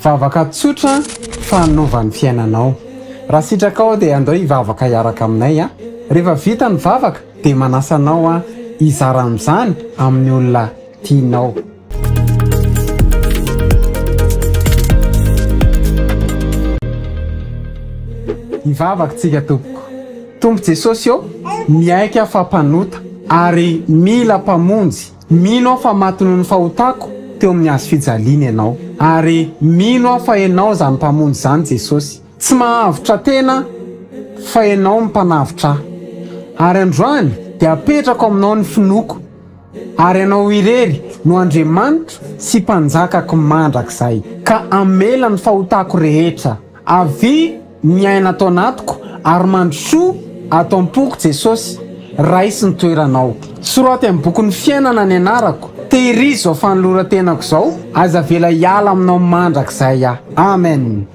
Vavaka tsotra fanovan'ny fiainanao. Raha sitraka ao dia andao hivavaka hiaraka aminay a. Rehefa vita ny vavaka dia manasanao a hizara amin'izany amin'ny olona tianao. Hivavaka tsika tompoko. Tompo Jesosy eo miaika fampanota ary mila mpamonjy. Mino aho fa matony ny fahotako teo amin'ny hazo fijaliana ianao. Ary mino aho fa ianao zany mpamonjy zany Jesosy. Tsy mahavitra tena fa ianao mpanavitra ahy. Ary androany dia apetrako aminao ny finoko. Ary ianao irery no Andriamanitra sy mpanjakako mandrakizay. Ka amela ny fahotako rehetra. Avy miaina atao anatiko ary mandrosoa atao am-poko Jesosy. Raisy ny toeranao. Soraty amin'ny bokin'ny fiainana ny anarako. Tehirizo zao fanoloran-tenako zao. Aza vela hiala aminao mandrakizay aho. Amen.